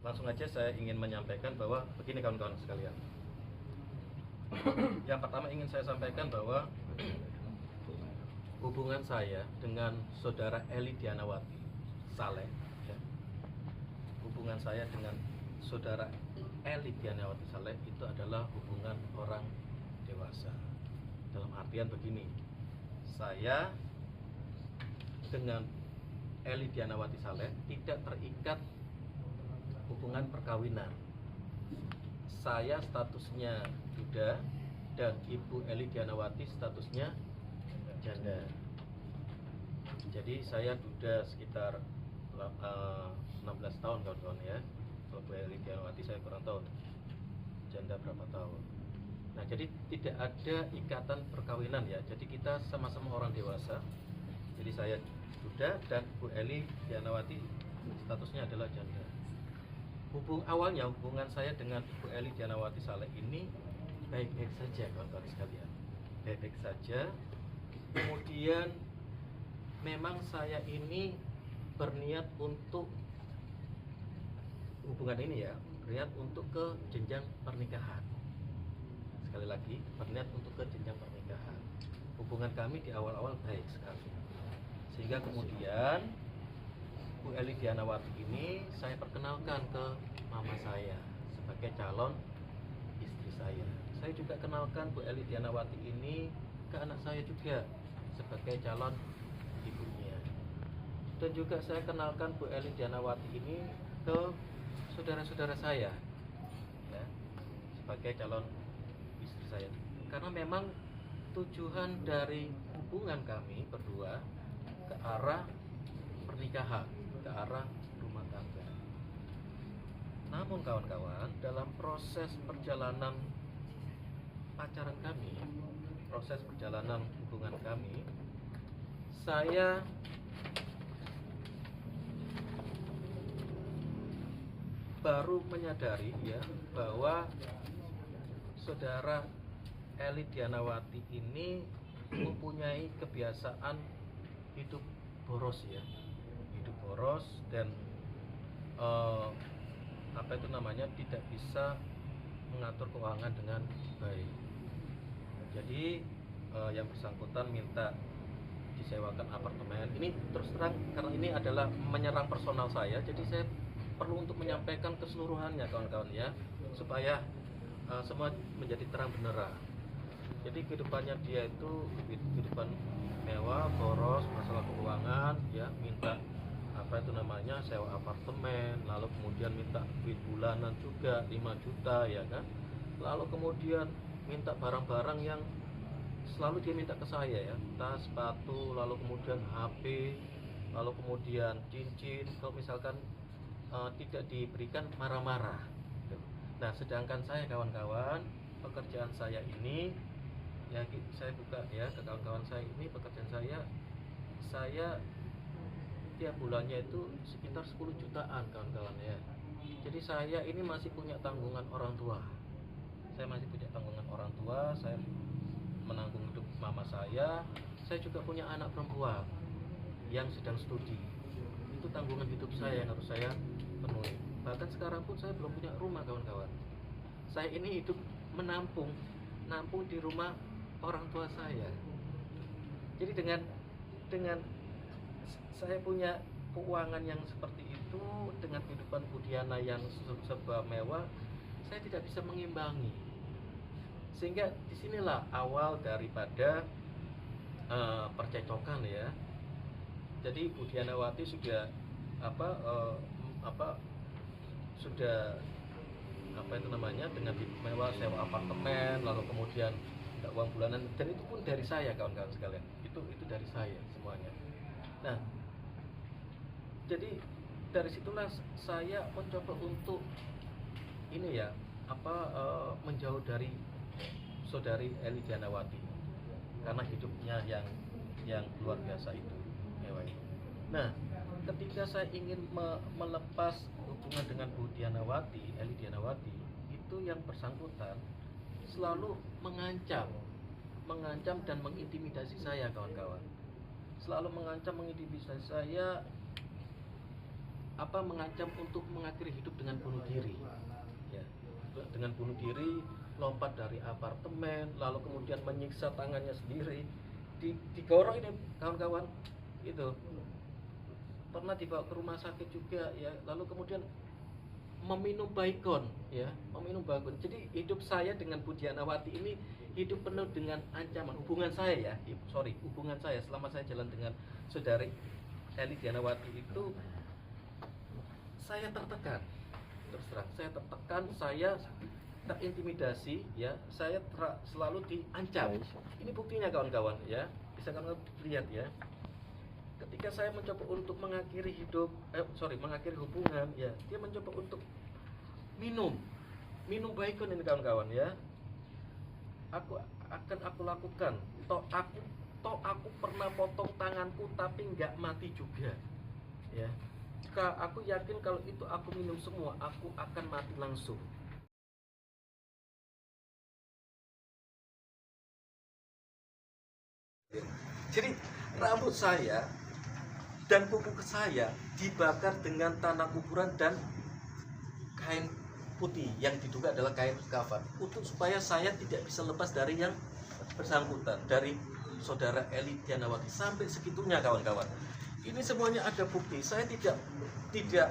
langsung aja saya ingin menyampaikan bahwa begini kawan-kawan sekalian. Yang pertama ingin saya sampaikan bahwa hubungan saya dengan saudara Eli Dianawati Saleh, ya, hubungan saya dengan saudara Eli Dianawati Saleh itu adalah hubungan orang dewasa. Dalam artian begini, saya dengan Eli Dianawati Saleh tidak terikat hubungan perkawinan. Saya statusnya duda dan Ibu Eli Dianawati statusnya janda. Jadi saya duda sekitar 16 tahun kawan-kawan ya. Kalau Bu Eli Dianawati saya kurang tahu janda berapa tahun. Nah, jadi tidak ada ikatan perkawinan ya. Jadi kita sama-sama orang dewasa. Jadi saya duda dan Bu Eli Dianawati statusnya adalah janda. Awalnya hubungan saya dengan Ibu Eli Dianawati Saleh ini baik-baik saja kawan-kawan sekalian, baik-baik saja. Kemudian memang saya ini berniat untuk hubungan ini ya, berniat untuk ke jenjang pernikahan. Sekali lagi, berniat untuk ke jenjang pernikahan. Hubungan kami di awal-awal baik sekali, sehingga kemudian Bu Eli Dianawati ini saya perkenalkan ke mama saya sebagai calon istri saya. Saya juga kenalkan Bu Eli Dianawati ini ke anak saya juga sebagai calon ibunya. Dan juga saya kenalkan Bu Eli Dianawati ini ke saudara-saudara saya ya, sebagai calon istri saya. Karena memang tujuan dari hubungan kami berdua ke arah pernikahan, ke arah rumah tangga. Namun kawan-kawan, dalam proses perjalanan pacaran kami, proses perjalanan hubungan kami, saya baru menyadari ya bahwa saudara Eli Dianawati ini mempunyai kebiasaan hidup boros ya, hidup boros dan tidak bisa mengatur keuangan dengan baik. Jadi yang bersangkutan minta disewakan apartemen. Ini terus terang karena ini adalah menyerang personal saya, jadi saya perlu untuk menyampaikan keseluruhannya kawan-kawan ya, supaya semua menjadi terang benderang. Jadi kehidupannya dia itu kehidupan mewah, boros, masalah keuangan ya, minta sewa apartemen, lalu kemudian minta duit bulanan juga 5 juta ya kan, lalu kemudian minta barang-barang yang selalu dia minta ke saya ya, tas, sepatu, lalu kemudian HP, lalu kemudian cincin. Kalau misalkan tidak diberikan marah-marah. Nah, sedangkan saya kawan-kawan, pekerjaan saya ini ya, saya buka ya ke kawan-kawan saya ini, pekerjaan saya tiap bulannya itu sekitar 10 jutaan kawan-kawan ya. Jadi saya ini masih punya tanggungan orang tua. Saya masih punya tanggungan orang tua, saya menanggung hidup mama saya juga punya anak perempuan yang sedang studi. Itu tanggungan hidup saya yang harus saya penuhi. Bahkan sekarang pun saya belum punya rumah kawan-kawan. Saya ini hidup nampung di rumah orang tua saya. Jadi dengan saya punya keuangan yang seperti itu, dengan kehidupan budiana yang serba mewah, saya tidak bisa mengimbangi. Sehingga disinilah awal daripada percecokan ya. Jadi Bu Dianawati sudah dengan mewah sewa apartemen, lalu kemudian uang bulanan, dan itu pun dari saya kawan-kawan sekalian. Itu dari saya semuanya. Nah, jadi dari situlah saya mencoba untuk ini ya, menjauh dari saudari Eli Dianawati karena hidupnya yang luar biasa itu mewah. Nah, ketika saya ingin melepas hubungan dengan Bu Dianawati, Eli Dianawati, itu yang bersangkutan selalu mengancam dan mengintimidasi saya kawan-kawan. Selalu mengancam, mengintimidasi saya mengancam untuk mengakhiri hidup dengan bunuh diri, ya, dengan bunuh diri, lompat dari apartemen, lalu kemudian menyiksa tangannya sendiri, digorok ini kawan-kawan, itu pernah dibawa ke rumah sakit juga, ya, lalu kemudian meminum Baygon, ya, meminum Baygon. Jadi hidup saya dengan Bu Dianawati ini hidup penuh dengan ancaman. Hubungan saya selama saya jalan dengan saudari Eli Dianawati itu saya tertekan, terus terang saya tertekan, saya terintimidasi, ya, saya selalu diancam. Ini buktinya kawan-kawan, ya, bisa kawan lihat, ya. Ketika saya mencoba untuk mengakhiri hubungan, ya, dia mencoba untuk minum Baygon ini kawan-kawan, ya. Aku lakukan. Toh aku pernah potong tanganku tapi nggak mati juga, ya. Aku yakin kalau itu aku minum semua, aku akan mati langsung. Jadi rambut saya dan kuku saya dibakar dengan tanah kuburan dan kain putih yang diduga adalah kain kafan, untuk supaya saya tidak bisa lepas dari yang bersangkutan, dari saudara Eli Dianawati. Sampai segitunya kawan-kawan. Ini semuanya ada bukti. Saya tidak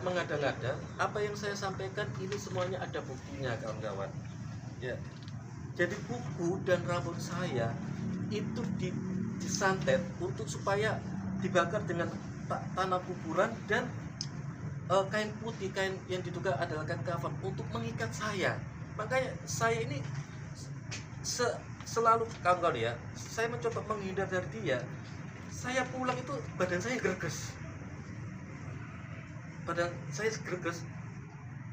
mengada-ngada. Apa yang saya sampaikan ini semuanya ada buktinya kawan-kawan, ya. Jadi kuku dan rambut saya itu disantet untuk supaya dibakar dengan tanah kuburan dan kain putih, kain yang diduga adalah kain kafan, untuk mengikat saya. Makanya saya ini selalu kawan-kawan, ya, saya mencoba menghindar dari dia. Saya pulang itu badan saya greges,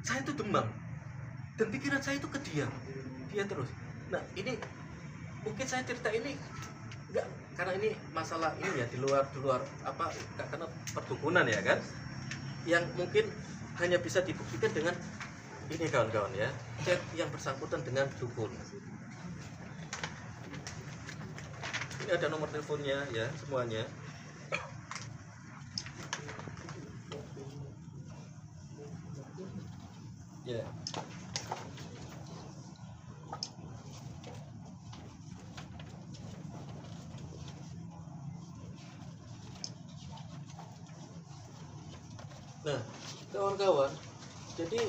saya itu demam, dan pikiran saya itu ke dia terus. Nah, ini mungkin saya cerita ini enggak karena ini masalah ini, ya, di luar karena perdukunan, ya kan, yang mungkin hanya bisa dibuktikan dengan ini kawan-kawan, ya, chat yang bersangkutan dengan dukun. Ini ada nomor teleponnya, ya, semuanya. Ya. Nah, kawan-kawan, jadi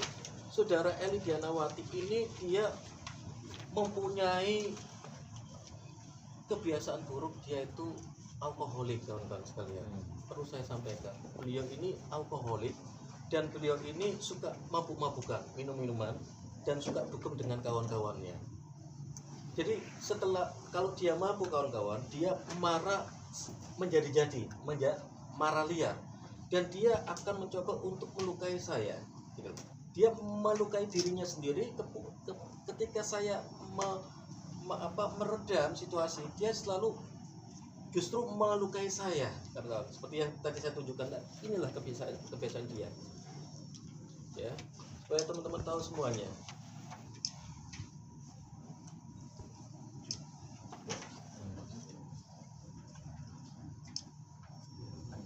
saudara Eli Dianawati ini dia mempunyai kebiasaan buruk, dia itu alkoholik, kawan-kawan sekalian. Perlu saya sampaikan, beliau ini alkoholik dan beliau ini suka mabuk-mabukan, minum minuman, dan suka dukung dengan kawan-kawannya. Jadi kalau dia mabuk kawan-kawan, dia marah menjadi-jadi, marah liar, dan dia akan mencoba untuk melukai saya. Dia melukai dirinya sendiri ketika saya meredam situasi. Dia selalu justru melukai saya, seperti yang tadi saya tunjukkan. Inilah kebiasaan dia, ya, supaya teman-teman tahu semuanya.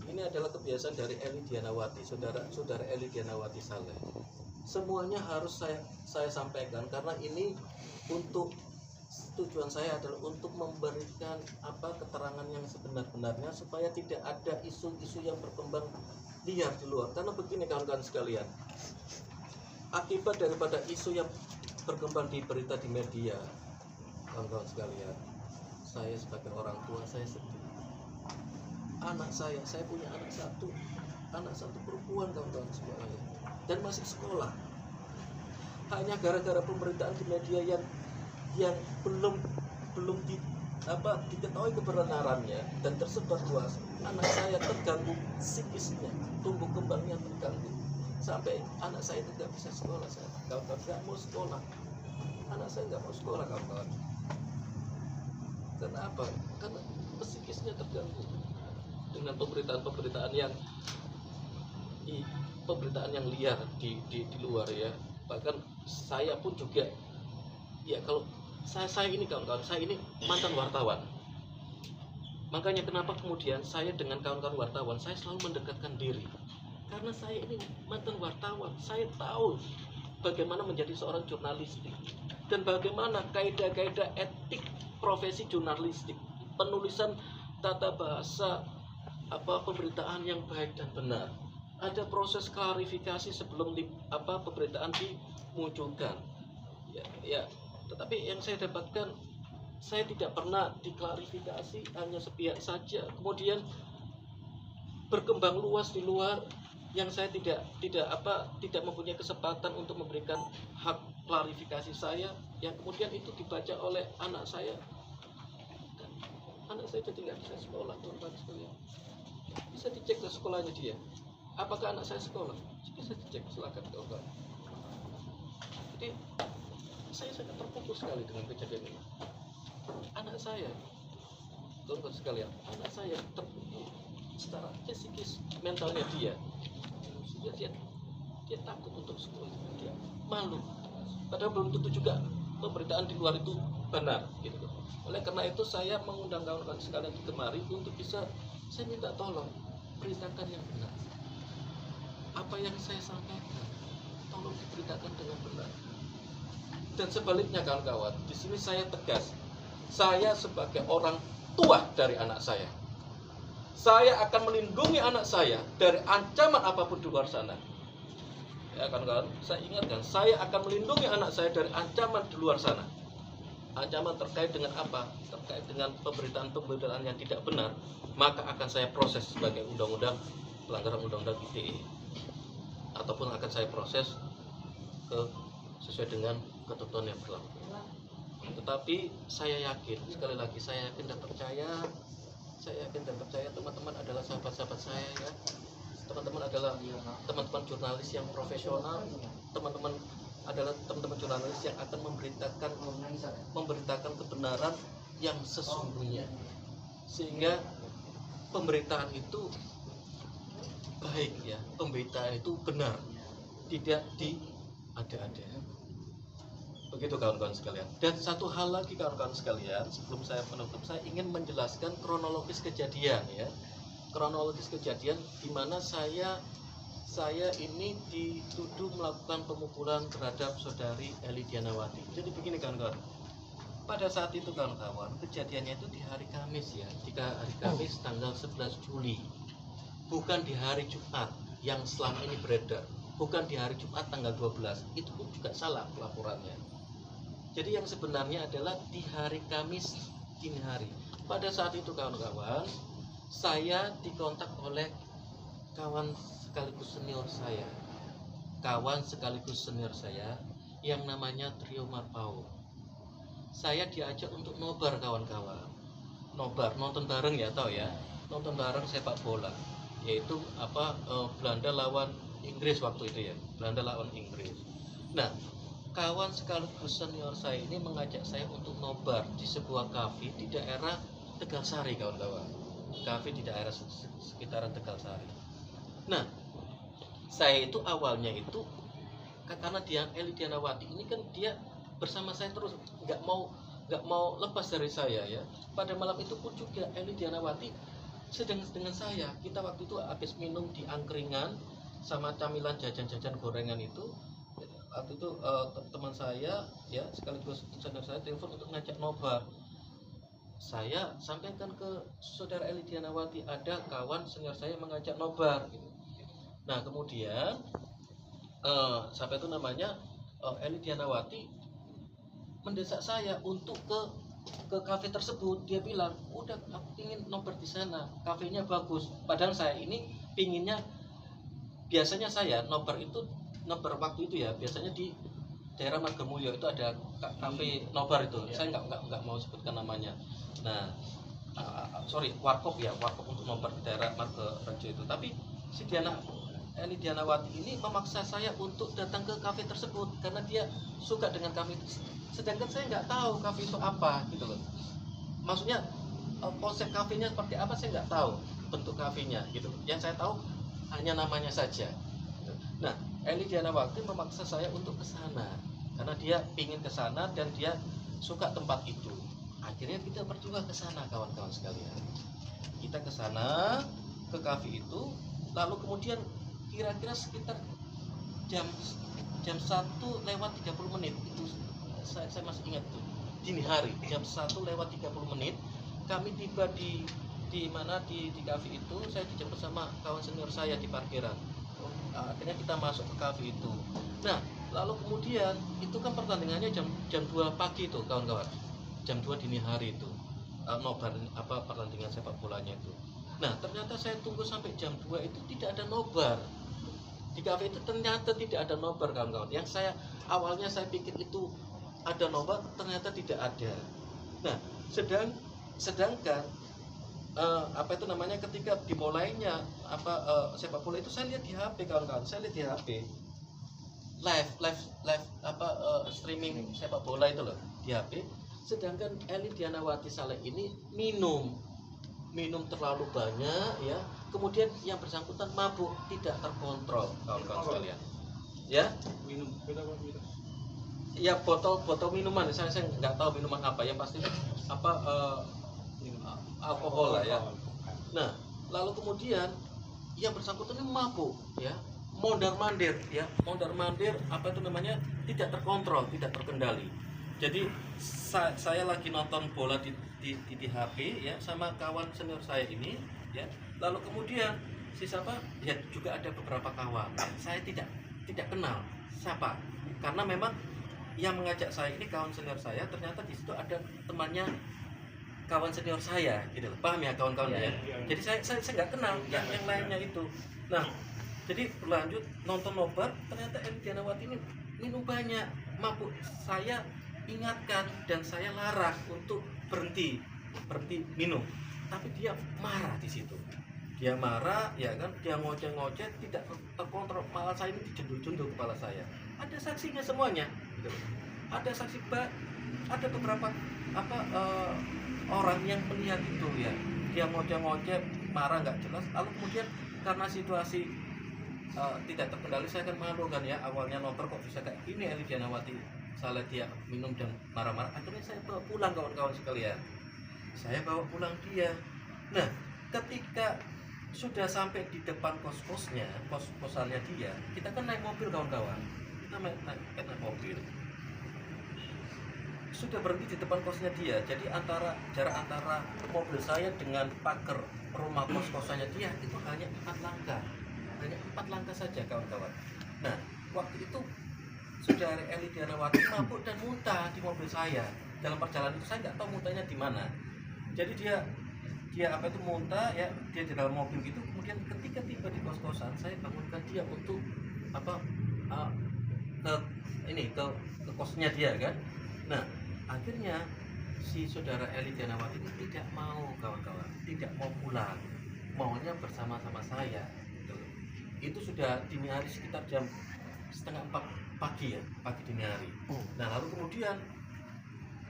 Ini adalah kebiasaan dari Eli Dianawati, saudara Eli Dianawati Saleh. Semuanya harus saya sampaikan karena ini untuk tujuan saya adalah untuk memberikan keterangan yang sebenar-benarnya, supaya tidak ada isu-isu yang berkembang liar di luar. Karena begini kawan-kawan sekalian, akibat daripada isu yang berkembang di berita di media, kawan-kawan sekalian, saya sebagai orang tua saya sedih. Anak saya punya anak satu perempuan, kawan-kawan sekalian, dan masih sekolah. Hanya gara-gara pemberitaan di media yang belum diketahui kebenarannya dan tersebar luas, anak saya terganggu psikisnya, tumbuh kembangnya terganggu, sampai anak saya tidak bisa sekolah. Kawan-kawan, nggak mau sekolah, anak saya nggak mau sekolah, kawan-kawan. Kenapa? Karena psikisnya terganggu dengan pemberitaan yang liar di luar, ya. Bahkan saya pun juga, ya, kalau saya ini kawan-kawan, saya ini mantan wartawan. Makanya kenapa kemudian saya dengan kawan-kawan wartawan, saya selalu mendekatkan diri. Karena saya ini mantan wartawan, saya tahu bagaimana menjadi seorang jurnalistik dan bagaimana kaidah-kaidah etik profesi jurnalistik, penulisan tata bahasa, pemberitaan yang baik dan benar. Ada proses klarifikasi sebelum pemberitaan dimunculkan. Ya, tetapi yang saya dapatkan, saya tidak pernah diklarifikasi, hanya sepihak saja. Kemudian berkembang luas di luar yang saya tidak mempunyai kesempatan untuk memberikan hak klarifikasi saya, yang kemudian itu dibaca oleh anak saya. Dan anak saya jadi nggak bisa sekolah, teman-teman sekalian. Bisa dicek ke sekolahnya dia. Apakah anak saya sekolah? Bisa dicek, silakan kawan. Jadi saya sangat terpukul sekali dengan kejadian ini. Anak saya, teman-teman sekalian, anak saya terpukul secara psikis, mentalnya dia takut untuk sekolah, dia malu. Padahal belum tentu juga pemberitaan di luar itu benar, gitu. Oleh karena itu saya mengundang kawan-kawan sekalian kemari untuk bisa, saya minta tolong beritakan yang benar. Apa yang saya sampaikan, tolong diberitakan dengan benar. Dan sebaliknya kawan-kawan, di sini saya tegas. Saya sebagai orang tua dari anak saya akan melindungi anak saya dari ancaman apapun di luar sana. Ya kawan-kawan, saya ingatkan, saya akan melindungi anak saya dari ancaman di luar sana. Ancaman terkait dengan apa? Terkait dengan pemberitaan yang tidak benar, maka akan saya proses sebagai pelanggaran undang-undang ITE, ataupun akan saya proses sesuai dengan ketentuan yang berlaku. Tetapi saya yakin, sekali lagi saya yakin dan percaya teman-teman adalah sahabat-sahabat saya, ya. Teman-teman adalah teman-teman jurnalis yang profesional, teman-teman adalah teman-teman jurnalis yang akan memberitakan kebenaran yang sesungguhnya, sehingga pemberitaan itu baik, ya, pemberitaan itu benar, tidak diada-ada. Begitu kawan-kawan sekalian. Dan satu hal lagi kawan-kawan sekalian, sebelum saya menutup, saya ingin menjelaskan kronologis kejadian, ya. Kronologis kejadian di mana saya ini dituduh melakukan pemukulan terhadap saudari Eli Dianawati. Jadi begini kawan-kawan. Pada saat itu kawan-kawan, kejadiannya itu di hari Kamis, ya. Hari Kamis tanggal 11 Juli. Bukan di hari Jumat yang selama ini beredar. Bukan di hari Jumat tanggal 12. Itu pun juga salah pelaporannya. Jadi yang sebenarnya adalah di hari Kamis dini hari. Pada saat itu kawan-kawan, saya dikontak oleh kawan sekaligus senior saya yang namanya Trio Marpao. Saya diajak untuk nobar kawan-kawan. Nobar, nonton bareng, ya, tahu ya. Nonton bareng sepak bola, yaitu Belanda lawan Inggris waktu itu, ya. Belanda lawan Inggris. Nah, kawan sekaligus senior saya ini mengajak saya untuk nobar di sebuah kafe di daerah Tegalsari, kawan-kawan. Kafe di daerah sekitaran Tegalsari. Nah, saya itu awalnya itu karena dia Eli Dianawati ini kan dia bersama saya terus, nggak mau lepas dari saya, ya. Pada malam itu pun juga Eli Dianawati sedang dengan saya. Kita waktu itu habis minum di angkringan sama camilan jajan-jajan gorengan itu. Waktu itu teman saya, ya, sekaligus senior saya telepon untuk ngajak nobar. Saya sampaikan ke saudara Eli Dianawati, ada kawan senior saya mengajak nobar, gitu. Nah kemudian sampai itu namanya Eli Dianawati mendesak saya untuk ke kafe tersebut. Dia bilang, udah, aku ingin nobar di sana, kafenya bagus. Padahal saya ini pinginnya, biasanya saya nobar waktu itu, ya, biasanya di daerah Margamulyo itu ada kafe nobar itu, ya. Saya nggak mau sebutkan namanya. Nah, warkop untuk nobar di daerah Margarejo itu. Tapi si Eli Dianawati ini memaksa saya untuk datang ke kafe tersebut karena dia suka dengan kafe itu. Sedangkan saya nggak tahu kafe itu apa, gitu loh. Maksudnya konsep kafenya seperti apa saya nggak tahu, bentuk kafenya, gitu. Yang saya tahu hanya namanya saja. Nah, Eli Dianawati memaksa saya untuk ke sana karena dia ingin ke sana dan dia suka tempat itu. Akhirnya kita berdua ke sana, kawan-kawan sekalian. Kita ke sana, ke kafe itu, lalu kemudian kira-kira sekitar jam jam 1 lewat 30 menit itu, saya masih ingat tuh, dini hari jam 1 lewat 30 menit kami tiba di mana di kafe itu. Saya dijemput sama kawan senior saya di parkiran. Akhirnya kita masuk ke kafe itu. Nah, lalu kemudian itu kan pertandingannya jam 2 pagi itu kawan-kawan, jam 2 dini hari itu, nobar pertandingan sepak bolanya itu. Nah, ternyata saya tunggu sampai jam 2 itu tidak ada nobar di kafe itu, ternyata tidak ada nobar kawan-kawan. Yang awalnya saya pikir itu ada nobar, ternyata tidak ada. Nah, sedangkan ketika dimulainya sepak bola itu, saya lihat di HP kawan-kawan, saya lihat di HP live streaming sepak bola itu loh di HP. Sedangkan Eli Dianawati Saleh ini minum terlalu banyak ya, kemudian yang bersangkutan mabuk tidak terkontrol kawan-kawan sekalian ya. Ya botol minuman, saya nggak tahu minuman apa, yang pasti alkohol lah ya. Nah, lalu kemudian yang bersangkutan ini mabuk ya, mondar-mandir tidak terkontrol, tidak terkendali. Jadi saya lagi nonton bola di HP ya sama kawan senior saya ini ya. Lalu kemudian siapa ya, juga ada beberapa kawan saya tidak kenal siapa, karena memang yang mengajak saya ini kawan senior saya, ternyata di situ ada temannya kawan senior saya gitu, paham ya kawan-kawan ya. Jadi saya nggak kenal yang lainnya itu. Nah, jadi berlanjut nonton nobar, ternyata Eli Dianawati ini minum banyak, mabuk. Saya ingatkan dan saya larang untuk berhenti minum, tapi dia marah di situ. Dia marah ya kan, dia ngoceh-ngoceh tidak terkontrol, malah saya ini dijundul-jundul kepala saya. Ada saksinya semuanya gitu. Ada saksi, ada beberapa orang yang melihat itu ya. Dia ngoceh-ngoceh, marah nggak jelas. Lalu kemudian karena situasi tidak terkendali, saya kan malu kan ya, awalnya nonton kok bisa kayak gini Eli Dianawati Saleh, dia minum dan marah-marah. Akhirnya saya bawa pulang kawan-kawan sekalian, saya bawa pulang dia. Nah, ketika sudah sampai di depan kos-kosannya dia, kita kan naik mobil kawan-kawan, kita naik mobil, sudah berhenti di depan kosnya dia. Jadi jarak antara mobil saya dengan pagar rumah kos-kosannya dia itu hanya 4 langkah saja kawan-kawan. Nah, waktu itu saudara Eli Dianawati mabuk dan muntah di mobil saya. Dalam perjalanan itu saya nggak tahu muntahnya di mana. Jadi dia muntah ya, dia di dalam mobil gitu. Kemudian ketika tiba di kos-kosan, saya bangunkan dia untuk ke kosnya dia kan. Nah, akhirnya si saudara Eli Dianawati ini tidak mau kawan-kawan, tidak mau pulang, maunya bersama-sama saya. Itu sudah dini hari sekitar jam 3:30 pagi ya, pagi dini hari. Nah, lalu kemudian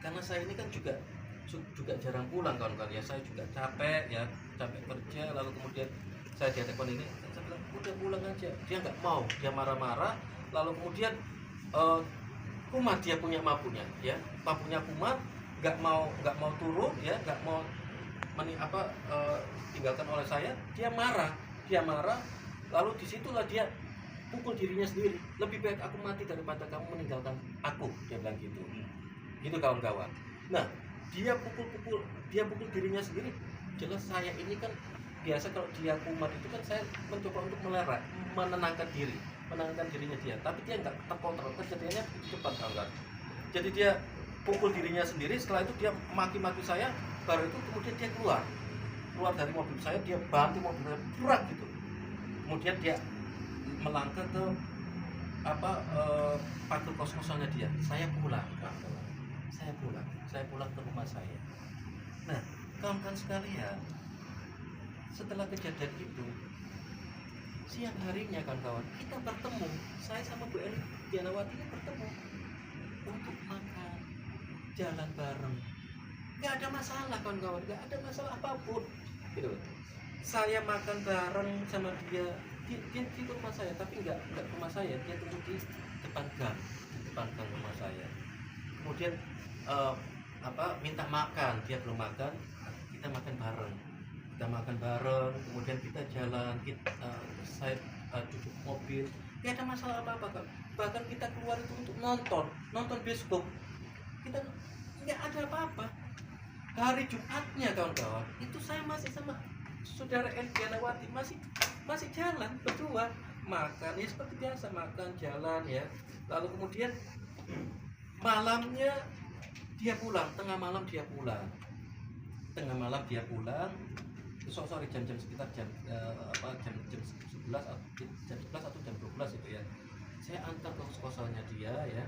karena saya ini kan juga jarang pulang kawan-kawan ya, saya juga capek kerja. Lalu kemudian saya di telepon ini, saya bilang udah pulang aja, dia nggak mau, dia marah-marah. Lalu kemudian kumat, dia punya mabuknya ya, mabuknya kumat, nggak mau turun ya, nggak mau tinggalkan oleh saya. Dia marah. Lalu disitulah dia pukul dirinya sendiri. Lebih baik aku mati daripada kamu meninggalkan aku, dia bilang gitu. Gitu kawan-kawan. Nah, dia pukul dirinya sendiri. Jelas saya ini kan biasa kalau dia kumat itu kan saya mencoba untuk menenangkan dirinya dia, tapi dia nggak terkontrol. Kejadiannya cepat kawan-kawan. Jadi dia pukul dirinya sendiri. Setelah itu dia maki-maki saya. Baru itu kemudian dia keluar dari mobil saya, dia bantu mobil saya berat gitu. Kemudian dia melangkah ke pagar kos-kosannya dia. Saya pulang ke rumah saya. Nah, kawan-kawan sekalian, setelah kejadian itu, siang harinya kawan-kawan, kita bertemu, saya sama Bu Eli Dianawati ini bertemu untuk makan, jalan bareng. Nggak ada masalah kawan-kawan, nggak ada masalah apapun gitu. Saya makan bareng sama dia di rumah saya, tapi nggak ke rumah saya, dia tunggu di depan gang rumah saya. Kemudian minta makan, dia belum makan, kita makan bareng. Kemudian kita jalan, saya duduk mobil, nggak ada masalah apa-apa kan. Bahkan kita keluar itu untuk nonton bioskop, kita nggak ada apa-apa. Hari Jumatnya kawan-kawan, itu saya masih sama saudara Elvianawati masih jalan berdua, makan ya seperti biasa, makan jalan ya. Lalu kemudian malamnya dia pulang, tengah malam dia pulang, sorry jam sekitar jam 11 atau jam 12 itu ya. Saya antar ke kos-kosannya dia ya.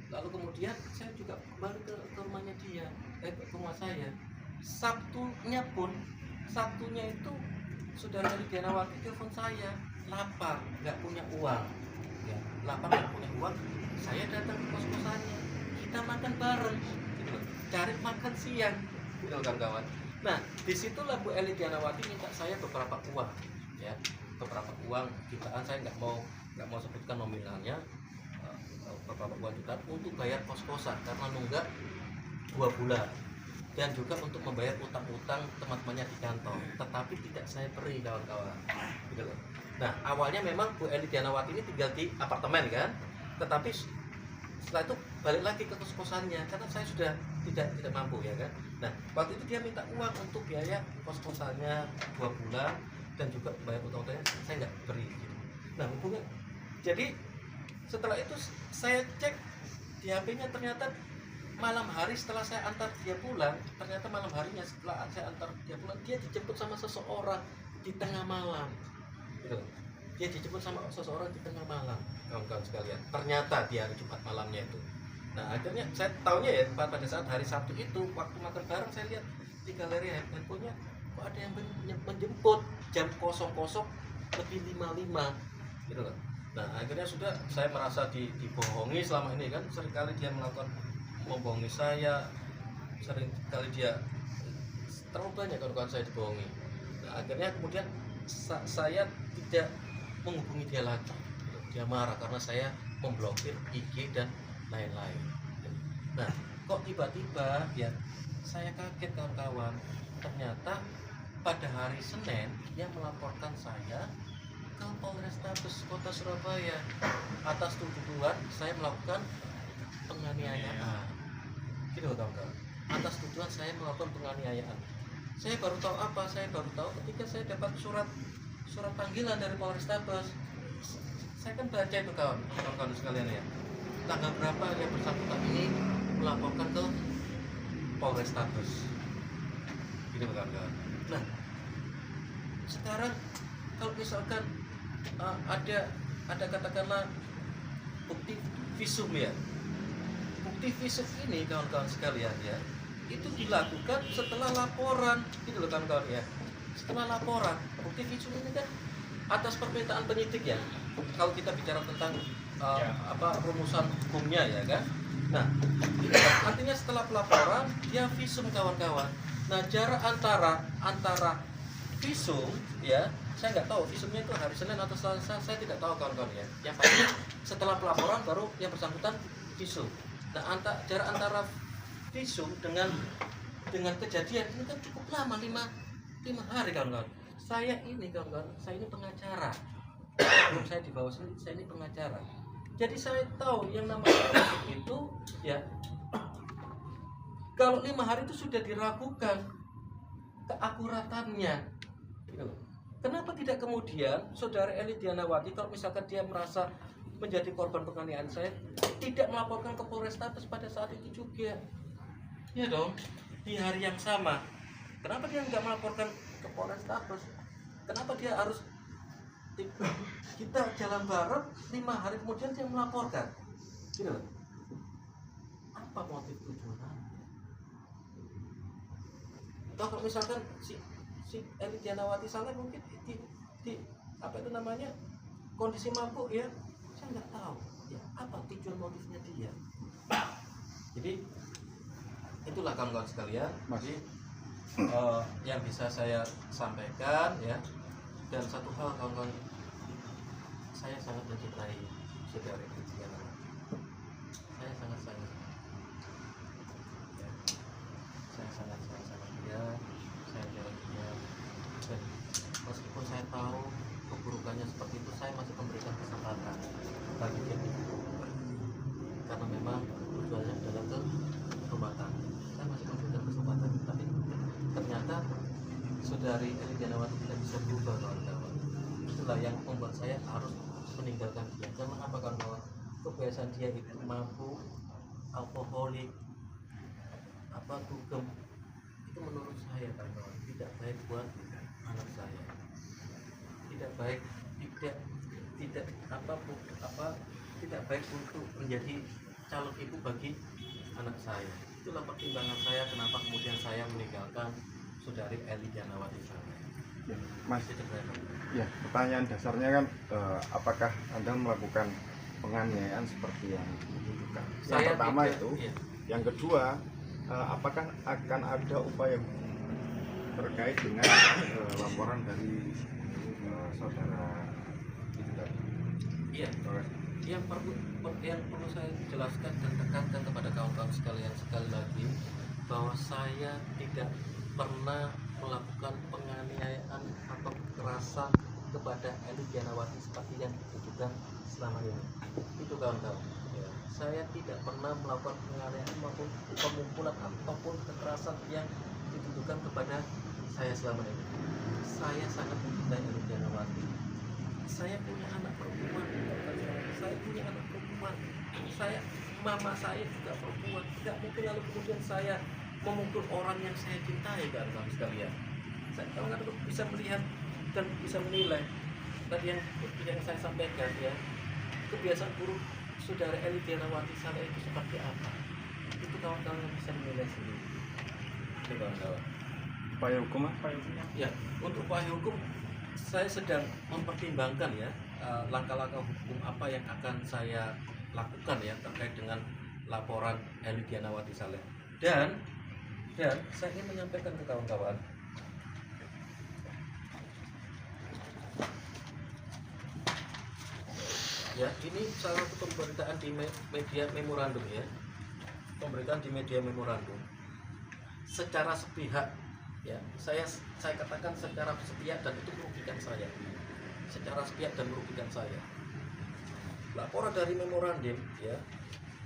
Lalu kemudian saya juga kembali ke rumahnya dia, ke rumah saya. Sabtunya itu saudara Elvianawati telepon saya, lapar, nggak punya uang ya, saya datang ke kos-kosannya, kita makan bareng gitu, cari makan siang gitu kawan-kawan. Nah disitulah Bu Elvianawati minta saya beberapa uang ya, beberapa uang jutaan, saya nggak mau sebutkan nominalnya, beberapa uang jutaan untuk bayar kos-kosan karena nunggak 2 bulan, dan juga untuk membayar utang-utang teman-temannya di kantor, tetapi tidak saya beri kawan-kawan gitu loh. Nah awalnya memang Bu Elvianawati ini tinggal di apartemen kan, tetapi setelah itu balik lagi ke kos-kosannya karena saya sudah tidak mampu ya kan. Nah waktu itu dia minta uang untuk biaya kos-kosannya 2 bulan dan juga bayar utang-utangnya, saya nggak beri gitu. Nah hubungan, jadi setelah itu saya cek di HP-nya, ternyata malam hari setelah saya antar dia pulang, ternyata malam harinya setelah saya antar dia pulang, dia dijemput sama seseorang di tengah malam gitu. Dia dijemput sama seseorang di tengah malam kawan-kawan sekalian, ternyata di hari Jumat malamnya itu. Nah akhirnya saya tahunya ya pada saat hari Sabtu itu, waktu makan bareng, saya lihat di galeri handphonenya kok ada yang menjemput jam 00:55 gitu loh. Nah akhirnya sudah, saya merasa dibohongi selama ini kan, seringkali dia membohongi saya, seringkali dia terlalu banyak kawan-kawan saya dibohongi. Nah akhirnya kemudian saya tidak menghubungi dia lagi, dia marah karena saya memblokir IG dan lain-lain. Nah kok tiba-tiba ya saya kaget kawan-kawan, ternyata pada hari Senin dia melaporkan saya ke Polrestabes Kota Surabaya atas tuduhan saya melakukan penganiayaan gitu kawan-kawan, atas tuduhan saya melakukan penganiayaan. Saya baru tahu ketika saya dapat surat panggilan dari Polrestabes. Saya kan baca itu kawan-kawan sekalian ya, tanggal berapa yang bersangkutan ini melaporkan ke Polrestabes gitu kawan-kawan. Nah sekarang kalau misalkan ada katakanlah bukti visum ya, bukti visum ini kawan-kawan sekalian ya, itu dilakukan setelah laporan gitu loh kawan-kawan ya. Setelah laporan, bukti visum ini kan atas permintaan penyidik ya, kalau kita bicara tentang rumusan hukumnya ya kan. Nah artinya setelah pelaporan dia visum kawan-kawan. Nah jarak antara visum ya, saya nggak tahu visumnya itu hari Senin atau Selasa, saya tidak tahu kawan-kawan ya. Yang pasti setelah pelaporan baru yang bersangkutan visum. Nah jarak antara visum dengan kejadian ini kan cukup lama, 5 hari kawan-kawan. Saya ini pengacara, belum saya di bawah sini, saya ini pengacara. Jadi saya tahu yang namanya itu ya, kalau 5 hari itu sudah diragukan keakuratannya gitu. Kenapa tidak kemudian saudara Elvianawati kalau misalkan dia merasa menjadi korban penganiayaan saya, tidak melaporkan ke Polrestabes pada saat itu juga ya dong, di hari yang sama. Kenapa dia nggak melaporkan ke Polrestabes? Kenapa dia harus kita jalan bareng 5 hari kemudian dia melaporkan gitu? Apa motif tujuannya? Atau kalau misalkan si Elvianawati salah, mungkin di apa itu namanya, kondisi mabuk ya, saya nggak tahu ya apa tujuan motifnya dia. Jadi itulah kawan-kawan sekalian, jadi yang bisa saya sampaikan ya. Dan satu hal kawan-kawan, saya sangat mencintai saudara Elvianawati, saya sangat sayang ya. Saya sangat dia, saya jawab dia, dan meskipun saya tahu keburukannya seperti itu, saya masih memberikan kesempatan bagi dia karena memang tujuannya adalah ke rumah tangga. Saya masih memberikan kesempatan, tapi ternyata saudari Eli Dianawati tidak bisa berubah, kawan-kawan. Itulah yang membuat saya harus meninggalkan dia. Karena apa, kawan-kawan? Kebiasaan dia itu mabuk, alkoholik, dugem, itu menurut saya, kawan-kawan, tidak baik buat anak saya. Tidak baik, tidak baik untuk menjadi calon ibu bagi anak saya. Itulah pertimbangan saya kenapa kemudian saya meninggalkan saudari Eli Dianawati Saleh. Mas, ya, pertanyaan dasarnya kan apakah Anda melakukan penganiayaan seperti yang dituduhkan? Yang pertama tidak, itu, iya. Yang kedua, apakah akan ada upaya terkait dengan laporan dari saudara itu tadi? Iya. Yang perlu saya jelaskan dan tekankan kepada kawan-kawan sekalian sekali lagi bahwa saya tidak pernah melakukan penganiayaan atau kekerasan kepada Eli Dianawati seperti yang dituduhkan selama ini. Itu kawan-kawan. Ya, saya tidak pernah melakukan penganiayaan maupun pemukulan ataupun kekerasan yang dituduhkan kepada saya selama ini. Saya sangat mencintai Eli Dianawati. Saya punya anak perempuan. Mama saya juga perempuan. Tidak mungkin lalu kemudian saya memukul orang yang saya cintai, kawan-kawan sekalian. Saya bisa melihat dan bisa menilai tadi yang saya sampaikan, ya, kebiasaan buruk saudara Eli Dianawati Saleh itu seperti apa. Itu kawan-kawan yang bisa menilai sendiri. Itu kawan-kawan. Upaya hukum apa? Ya, untuk upaya hukum saya sedang mempertimbangkan, ya, langkah-langkah hukum apa yang akan saya lakukan, ya, terkait dengan laporan Eli Dianawati Saleh. Dan saya ingin menyampaikan ke kawan-kawan, ya, ini salah satu pemberitaan di media memorandum, ya, pemberitaan di media memorandum secara sepihak, ya, saya katakan secara sepihak dan itu merugikan saya, secara sepihak dan merugikan saya. Laporan dari memorandum, ya,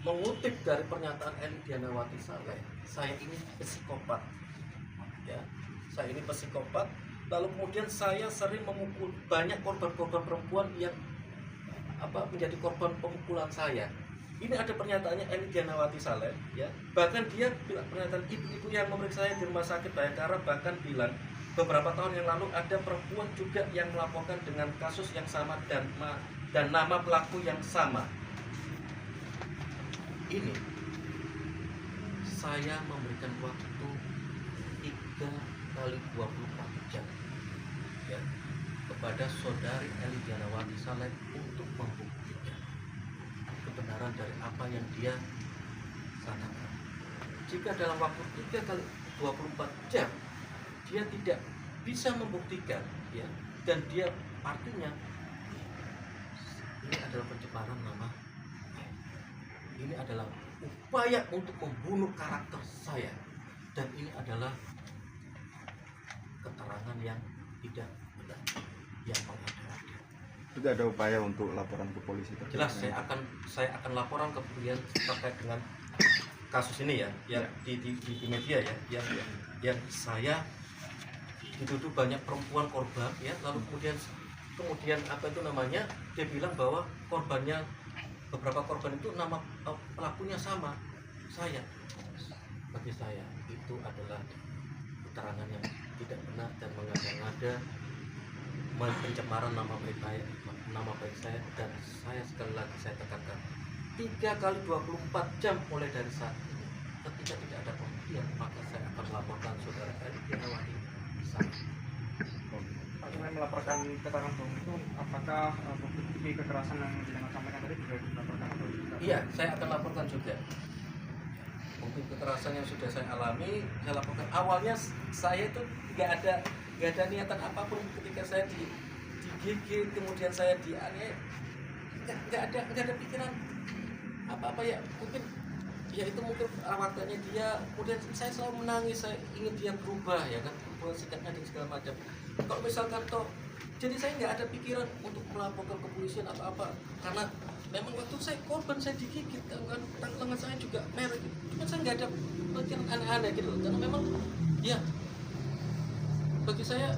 mengutip dari pernyataan Eli Dianawati Saleh, saya ini psikopat, ya, saya ini psikopat. Lalu kemudian saya sering memukul banyak korban-korban perempuan yang menjadi korban pemukulan saya. Ini ada pernyataannya Eli Dianawati Saleh, ya. Bahkan dia bilang, pernyataan ibu-ibu yang memeriksa saya di rumah sakit Bayangkara bahkan bilang beberapa tahun yang lalu ada perempuan juga yang melaporkan dengan kasus yang sama dan nama pelaku yang sama. Ini saya memberikan waktu 3 kali 24 jam, ya, kepada saudari Eli Dianawati Saleh untuk membuktikan kebenaran dari apa yang dia katakan. Jika dalam waktu 3 kali 24 jam dia tidak bisa membuktikan, ya, dan dia artinya ini adalah pencemaran nama, ini adalah upaya untuk membunuh karakter saya, dan ini adalah keterangan yang tidak benar, yang mengada-ada. Tidak ada upaya untuk laporan ke polisi? Jelas saya akan laporan ke kemudian terkait dengan kasus ini, ya, yang di media, ya, yang saya dituduh banyak perempuan korban, ya, lalu kemudian dia bilang bahwa beberapa korban itu nama pelakunya sama saya. Bagi saya itu adalah keterangan yang tidak benar dan mengada-ngada, pencemaran nama baik saya, dan saya sekali lagi saya tekankan 3 kali 24 jam mulai dari saat ini. Ketika tidak ada pembuktian, maka saya akan melaporkan saudara Eli Dianawati Saleh. Pak, dengan melaporkan keterangan bohong itu, apakah bukti kekerasan yang disampaikan tadi juga dilaporkan atau tidak? Iya, saya akan laporkan juga. Bukti kekerasan yang sudah saya alami, saya laporkan. Awalnya saya itu nggak ada niatan apapun ketika saya digigit, kemudian saya dianiaya, nggak ada pikiran apa-apa, ya, mungkin waktunya dia, kemudian saya selalu menangis, saya ingin dia berubah, ya kan, berubah sikapnya dan segala macam. Kalau misalkan Jadi saya nggak ada pikiran untuk melaporkan kepolisian atau apa, karena memang waktu saya korban, saya digigit kan, lengan saya juga merah gitu. Cuma saya nggak ada pikiran aneh-aneh gitu, karena memang ya bagi saya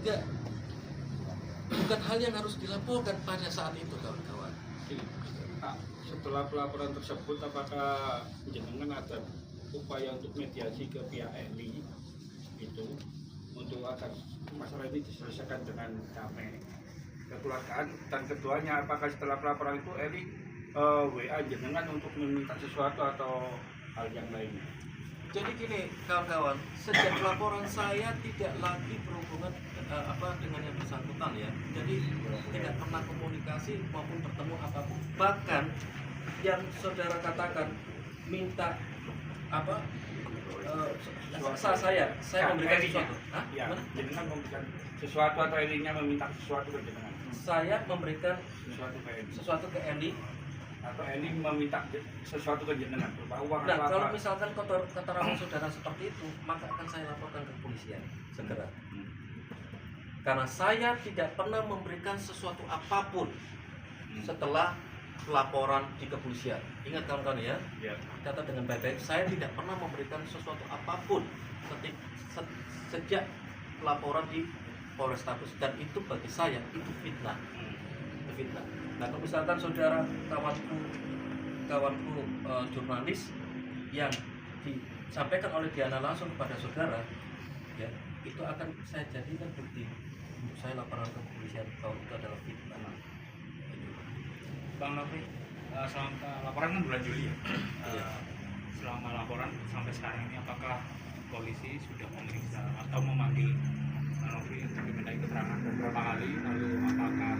nggak, bukan hal yang harus dilaporkan pada saat itu, kawan-kawan. Setelah pelaporan tersebut, apakah jenengan ada upaya untuk mediasi ke pihak Eli itu untuk agar masalah ini diselesaikan dengan damai kekeluargaan? Dan keduanya, apakah setelah pelaporan itu Eli WA jenengan untuk meminta sesuatu atau hal yang lainnya? Jadi gini kawan-kawan, sejak laporan saya tidak lagi berhubungan dengan yang bersangkutan ya. Jadi tidak pernah komunikasi maupun bertemu apapun. Bahkan yang saudara katakan minta saya memberikan sesuatu. Ya, jenengan memberikan sesuatu atau Elinya meminta sesuatu ke jenengan? Saya memberikan sesuatu ke Eli atau Eli meminta sesuatu ke jenengan berupa uang nah, atau kalau apa? misalkan keterangan saudara seperti itu, maka akan saya laporkan ke kepolisian segera. Karena saya tidak pernah memberikan sesuatu apapun setelah laporan di kepolisian. Ingat kawan-kawan ya, catat dengan baik-baik, saya tidak pernah memberikan sesuatu apapun sejak laporan di Polrestabes, dan itu bagi saya itu fitnah. Fitnah. Nah, kalau misalkan saudara kawanku jurnalis yang disampaikan oleh Diana langsung kepada saudara, ya itu akan saya jadikan bukti untuk saya laporan ke kepolisian bahwa itu adalah fitnah. Bang Nofri, selama laporan kan bulan Juli ya. Selama laporan sampai sekarang ini, apakah polisi sudah memeriksa atau memanggil Bang Nofri untuk dimintai keterangan beberapa kali? Lalu apakah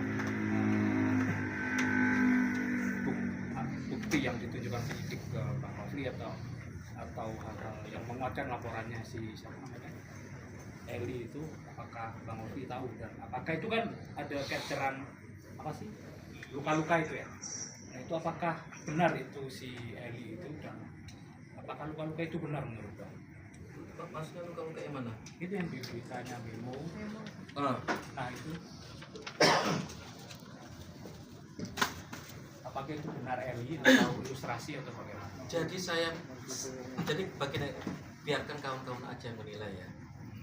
bukti yang ditujukan penyidik ke Bang Nofri atau hal-hal yang menguatkan laporannya si siapa namanya Eli itu, apakah Bang Nofri tahu, dan apakah itu kan ada capturean apa sih luka-luka itu ya? Nah itu apakah benar itu si Eli itu, dan apakah luka-luka itu benar menurut Bang? Maksudnya luka-luka yang mana? Itu yang di beritanya Memo. Nah itu apakah itu benar Eli atau ilustrasi atau bagaimana? Jadi biarkan kawan-kawan aja yang menilai ya.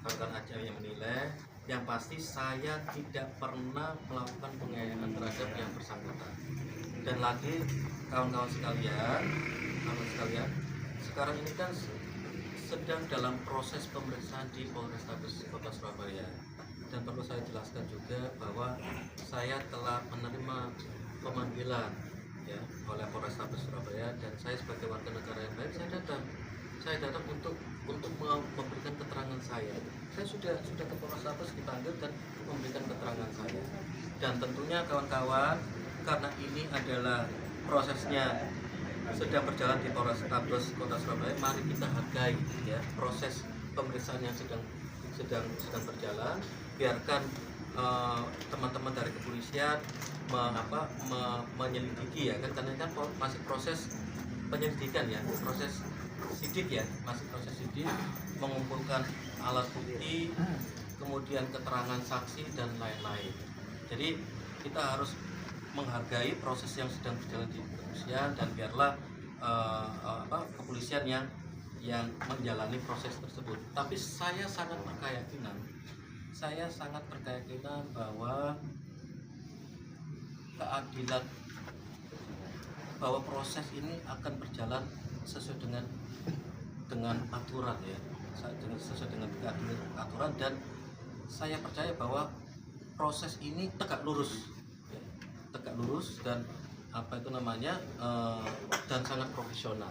Kawan-kawan aja yang menilai. Yang pasti saya tidak pernah melakukan penganiayaan terhadap yang bersangkutan. Dan lagi kawan-kawan sekalian, sekarang ini kan sedang dalam proses pemeriksaan di Polrestabes Kota Surabaya. Dan perlu saya jelaskan juga bahwa saya telah menerima pemanggilan ya oleh Polrestabes Surabaya, dan saya sebagai warga negara yang baik saya datang untuk memberikan keterangan saya. Saya sudah ke Polrestabes dipanggil dan memberikan keterangan saya. Dan tentunya kawan-kawan, karena ini adalah prosesnya sedang berjalan di Polrestabes Kota Surabaya, mari kita hargai ya proses pemeriksaan yang sedang berjalan. Biarkan teman-teman dari kepolisian menyelidiki ya kan, karena kan masih proses penyelidikan ya, proses sidik ya, masih proses sidik, mengumpulkan alat bukti, kemudian keterangan saksi dan lain-lain. Jadi kita harus menghargai proses yang sedang berjalan di kepolisian, dan biarlah kepolisian yang menjalani proses tersebut. Tapi saya sangat berkeyakinan bahwa keadilan, bahwa proses ini akan berjalan sesuai dengan aturan ya, sesuai dengan aturan, dan saya percaya bahwa proses ini tegak lurus dan dan sangat profesional.